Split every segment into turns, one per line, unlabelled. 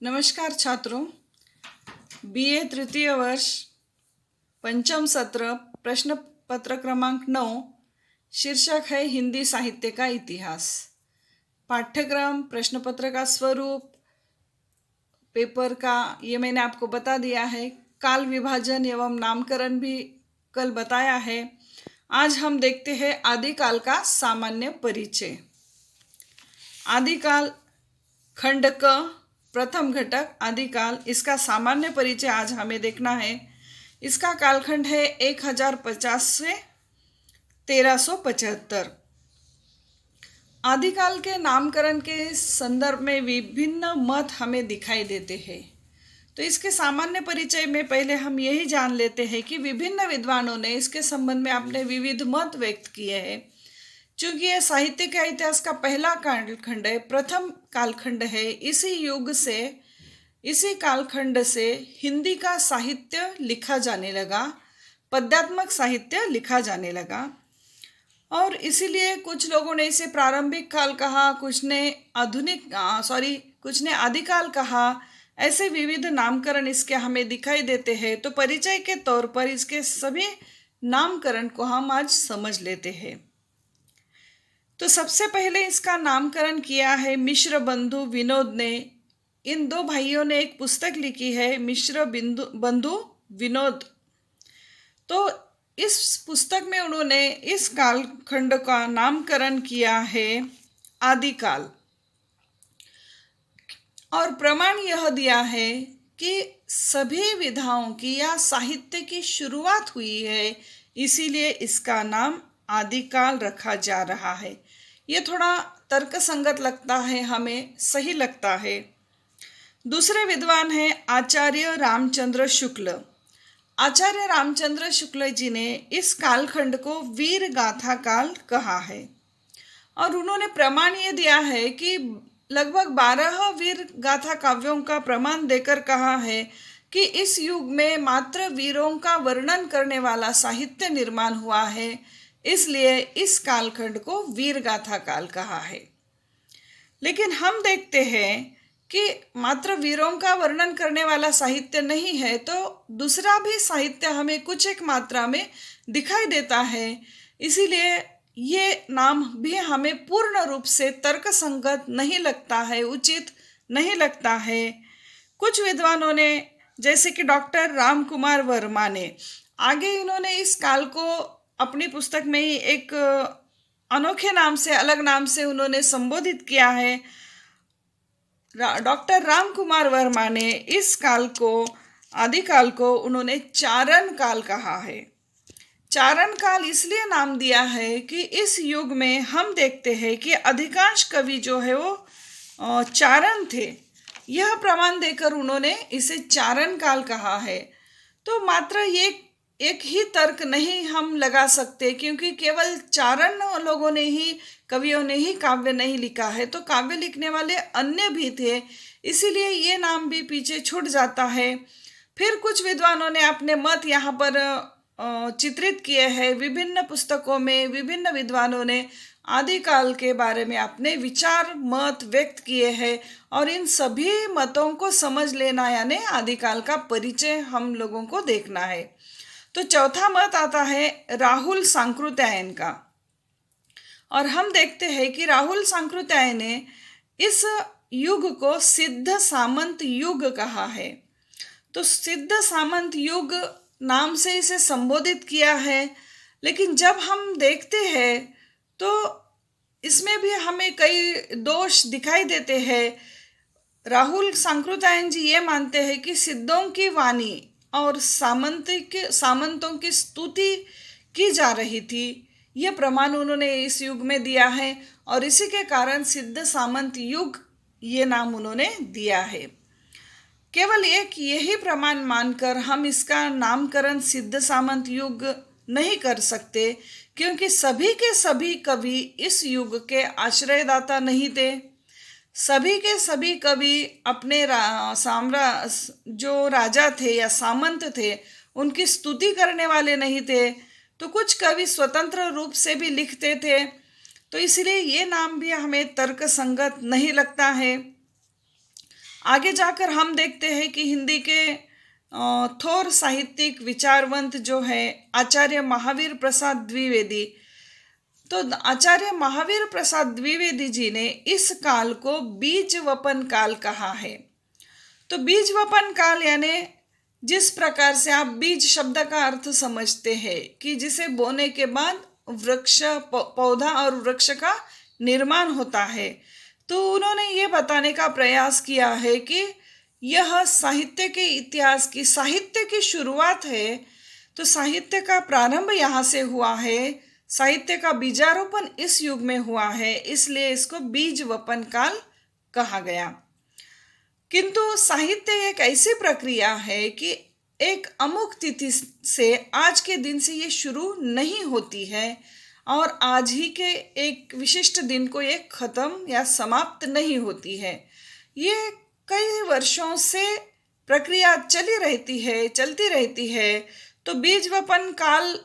नमस्कार छात्रों, बीए तृतीय वर्ष पंचम सत्र प्रश्न पत्र क्रमांक 9 शीर्षक है हिंदी साहित्य का इतिहास। पाठ्यक्रम, प्रश्न पत्र का स्वरूप, पेपर का ये मैंने आपको बता दिया है। काल विभाजन एवं नामकरण भी कल बताया है। आज हम देखते हैं आदिकाल का सामान्य परिचय। आदिकाल खंड क प्रथम घटक आदिकाल, इसका सामान्य परिचय आज हमें देखना है। इसका कालखंड है 1050 से 1375। आदिकाल के नामकरण के संदर्भ में विभिन्न मत हमें दिखाई देते हैं। तो इसके सामान्य परिचय में पहले हम यही जान लेते हैं कि विभिन्न विद्वानों ने इसके संबंध में अपने विविध मत व्यक्त किए हैं। चूंकि यह साहित्य के इतिहास का पहला कालखंड है, प्रथम कालखंड है, इसी कालखंड से हिंदी का साहित्य लिखा जाने लगा, पद्यात्मक साहित्य लिखा जाने लगा। और इसीलिए कुछ लोगों ने इसे प्रारंभिक काल कहा, कुछ ने आदिकाल कहा। ऐसे विविध नामकरण इसके हमें दिखाई देते हैं। तो परिचय के तौर पर इसके सभी नामकरण को हम आज समझ लेते हैं। तो सबसे पहले इसका नामकरण किया है मिश्र बंधु विनोद ने। इन दो भाइयों ने एक पुस्तक लिखी है, मिश्र बंधु विनोद। तो इस पुस्तक में उन्होंने इस कालखंड का नामकरण किया है आदिकाल, और प्रमाण यह दिया है कि सभी विधाओं की या साहित्य की शुरुआत हुई है, इसीलिए इसका नाम आदिकाल रखा जा रहा है। ये थोड़ा तर्कसंगत लगता है, हमें सही लगता है। दूसरे विद्वान हैं आचार्य रामचंद्र शुक्ल। आचार्य रामचंद्र शुक्ल जी ने इस कालखंड को वीर गाथा काल कहा है, और उन्होंने प्रमाण ये दिया है कि लगभग 12 वीर गाथा काव्यों का प्रमाण देकर कहा है कि इस युग में मात्र वीरों का वर्णन करने वाला साहित्य निर्माण हुआ है, इसलिए इस कालखंड को वीर गाथा काल कहा है। लेकिन हम देखते हैं कि मात्र वीरों का वर्णन करने वाला साहित्य नहीं है, तो दूसरा भी साहित्य हमें कुछ एक मात्रा में दिखाई देता है। इसीलिए ये नाम भी हमें पूर्ण रूप से तर्कसंगत नहीं लगता है, उचित नहीं लगता है। कुछ विद्वानों ने, जैसे कि डॉक्टर राम कुमार वर्मा ने, आगे इन्होंने इस काल को अपनी पुस्तक में ही एक अनोखे नाम से, अलग नाम से उन्होंने संबोधित किया है। डॉक्टर राम कुमार वर्मा ने इस काल को, आदिकाल को, उन्होंने चारण काल कहा है। चारण काल इसलिए नाम दिया है कि इस युग में हम देखते हैं कि अधिकांश कवि जो है वो चारण थे। यह प्रमाण देकर उन्होंने इसे चारण काल कहा है। तो मात्र ये एक ही तर्क नहीं हम लगा सकते, क्योंकि केवल चारण लोगों ने ही, कवियों ने ही काव्य नहीं लिखा है, तो काव्य लिखने वाले अन्य भी थे, इसीलिए ये नाम भी पीछे छूट जाता है। फिर कुछ विद्वानों ने अपने मत यहाँ पर चित्रित किए हैं। विभिन्न पुस्तकों में विभिन्न विद्वानों ने आदिकाल के बारे में अपने विचार, मत व्यक्त किए हैं, और इन सभी मतों को समझ लेना, यानी आदिकाल का परिचय हम लोगों को देखना है। तो चौथा मत आता है राहुल सांकृत्यायन का, और हम देखते हैं कि राहुल सांकृत्यायन ने इस युग को सिद्ध सामंत युग कहा है। तो सिद्ध सामंत युग नाम से इसे संबोधित किया है। लेकिन जब हम देखते हैं तो इसमें भी हमें कई दोष दिखाई देते हैं। राहुल सांकृत्यायन जी ये मानते हैं कि सिद्धों की वाणी और सामंतों की स्तुति की जा रही थी। यह प्रमाण उन्होंने इस युग में दिया है, और इसी के कारण सिद्ध सामंत युग ये नाम उन्होंने दिया है। केवल एक यही प्रमाण मानकर हम इसका नामकरण सिद्ध सामंत युग नहीं कर सकते, क्योंकि सभी के सभी कवि इस युग के आश्रयदाता नहीं थे। सभी के सभी कवि अपने जो राजा थे या सामंत थे, उनकी स्तुति करने वाले नहीं थे। तो कुछ कवि स्वतंत्र रूप से भी लिखते थे, तो इसलिए ये नाम भी हमें तर्कसंगत नहीं लगता है। आगे जाकर हम देखते हैं कि हिंदी के थोर साहित्यिक विचारवंत जो है आचार्य महावीर प्रसाद द्विवेदी, तो आचार्य महावीर प्रसाद द्विवेदी जी ने इस काल को बीज वपन काल कहा है। तो बीज वपन काल यानी जिस प्रकार से आप बीज शब्द का अर्थ समझते हैं कि जिसे बोने के बाद वृक्ष पौधा और वृक्ष का निर्माण होता है, तो उन्होंने ये बताने का प्रयास किया है कि यह साहित्य के इतिहास की साहित्य की शुरुआत है। तो साहित्य का प्रारंभ यहाँ से हुआ है, साहित्य का बीजारोपण इस युग में हुआ है, इसलिए इसको बीज वपन काल कहा गया। किंतु साहित्य एक ऐसी प्रक्रिया है कि एक अमुक तिथि से आज के दिन से ये शुरू नहीं होती है और आज ही के एक विशिष्ट दिन को ये खत्म या समाप्त नहीं होती है। ये कई वर्षों से प्रक्रिया चलती रहती है। तो बीज वपन काल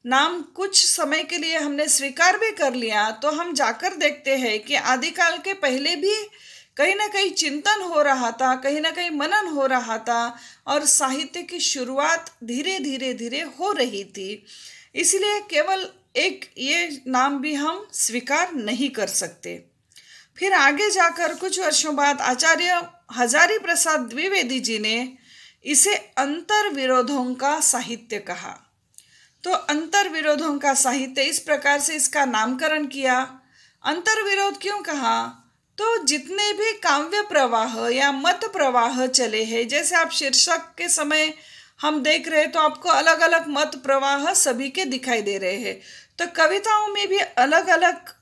नाम कुछ समय के लिए हमने स्वीकार भी कर लिया, तो हम जाकर देखते हैं कि आदिकाल के पहले भी कहीं ना कहीं चिंतन हो रहा था, कहीं ना कहीं मनन हो रहा था और साहित्य की शुरुआत धीरे धीरे हो रही थी। इसलिए केवल एक ये नाम भी हम स्वीकार नहीं कर सकते। फिर आगे जाकर कुछ वर्षों बाद आचार्य हजारी प्रसाद द्विवेदी जी ने इसे अंतर विरोधों का साहित्य कहा। तो अंतर विरोधों का साहित्य इस प्रकार से इसका नामकरण किया। अंतर विरोध क्यों कहा? तो जितने भी काव्य प्रवाह या मत प्रवाह चले हैं, जैसे आप शीर्षक के समय हम देख रहे हैं तो आपको अलग अलग मत प्रवाह सभी के दिखाई दे रहे हैं। तो कविताओं में भी अलग अलग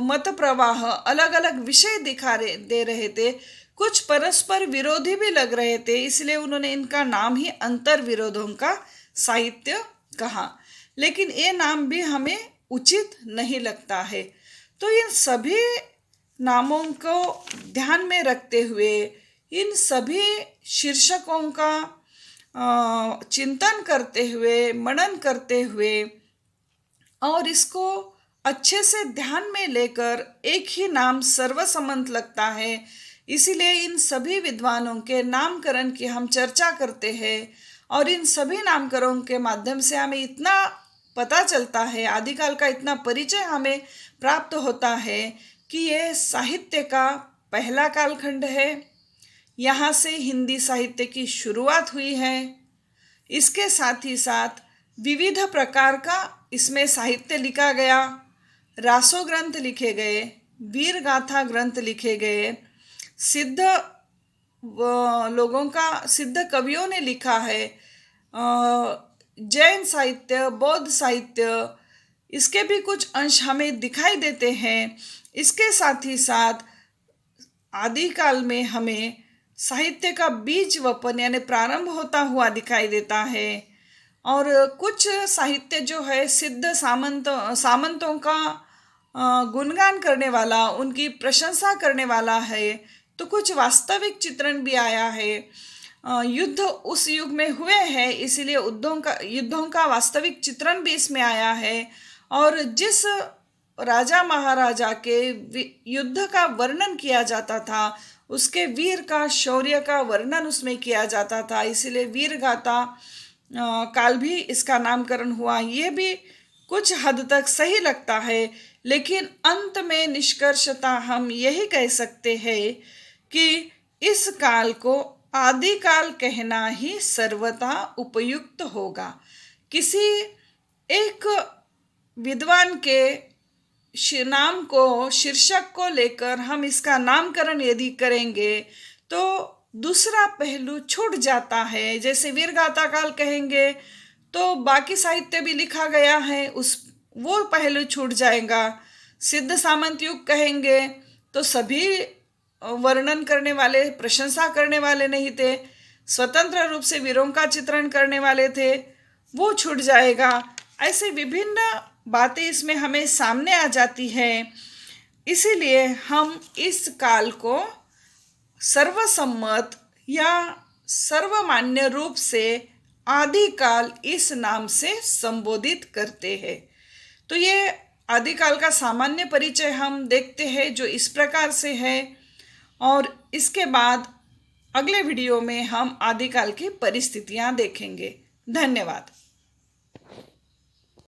मत प्रवाह, अलग अलग विषय दे रहे थे, कुछ परस्पर विरोधी भी लग रहे थे, इसलिए उन्होंने इनका नाम ही अंतर विरोधों का साहित्य कहा। लेकिन ये नाम भी हमें उचित नहीं लगता है। तो इन सभी नामों को ध्यान में रखते हुए, इन सभी शीर्षकों का चिंतन करते हुए, मनन करते हुए और इसको अच्छे से ध्यान में लेकर एक ही नाम सर्वसम्मत लगता है। इसीलिए इन सभी विद्वानों के नामकरण की हम चर्चा करते हैं और इन सभी नामकरणों के माध्यम से हमें इतना पता चलता है, आदिकाल का इतना परिचय हमें प्राप्त होता है कि ये साहित्य का पहला कालखंड है। यहाँ से हिंदी साहित्य की शुरुआत हुई है। इसके साथ ही साथ विविध प्रकार का इसमें साहित्य लिखा गया, रासो ग्रंथ लिखे गए, वीर गाथा ग्रंथ लिखे गए, सिद्ध लोगों का, सिद्ध कवियों ने लिखा है, जैन साहित्य, बौद्ध साहित्य, इसके भी कुछ अंश हमें दिखाई देते हैं। इसके साथ ही साथ आदिकाल में हमें साहित्य का बीज वपन यानी प्रारंभ होता हुआ दिखाई देता है और कुछ साहित्य जो है सिद्ध सामंतों का गुणगान करने वाला, उनकी प्रशंसा करने वाला है। तो कुछ वास्तविक चित्रण भी आया है। युद्ध उस युग में हुए हैं, इसीलिए युद्धों का वास्तविक चित्रण भी इसमें आया है और जिस राजा महाराजा के युद्ध का वर्णन किया जाता था, उसके वीर का शौर्य का वर्णन उसमें किया जाता था, इसीलिए वीर गाथा काल भी इसका नामकरण हुआ। ये भी कुछ हद तक सही लगता है, लेकिन अंत में निष्कर्षता हम यही कह सकते हैं कि इस काल को आदिकाल कहना ही सर्वथा उपयुक्त होगा। किसी एक विद्वान के नाम को, शीर्षक को लेकर हम इसका नामकरण यदि करेंगे तो दूसरा पहलू छूट जाता है। जैसे वीरगाथा काल कहेंगे तो बाकी साहित्य भी लिखा गया है, वो पहलू छूट जाएगा। सिद्ध सामंत युग कहेंगे तो सभी वर्णन करने वाले, प्रशंसा करने वाले नहीं थे, स्वतंत्र रूप से वीरों का चित्रण करने वाले थे, वो छूट जाएगा। ऐसे विभिन्न बातें इसमें हमें सामने आ जाती है। इसीलिए हम इस काल को सर्वसम्मत या सर्वमान्य रूप से आदिकाल इस नाम से संबोधित करते हैं। तो ये आदिकाल का सामान्य परिचय हम देखते हैं जो इस प्रकार से है। और इसके बाद अगले वीडियो में हम आदिकाल की परिस्थितियां देखेंगे। धन्यवाद।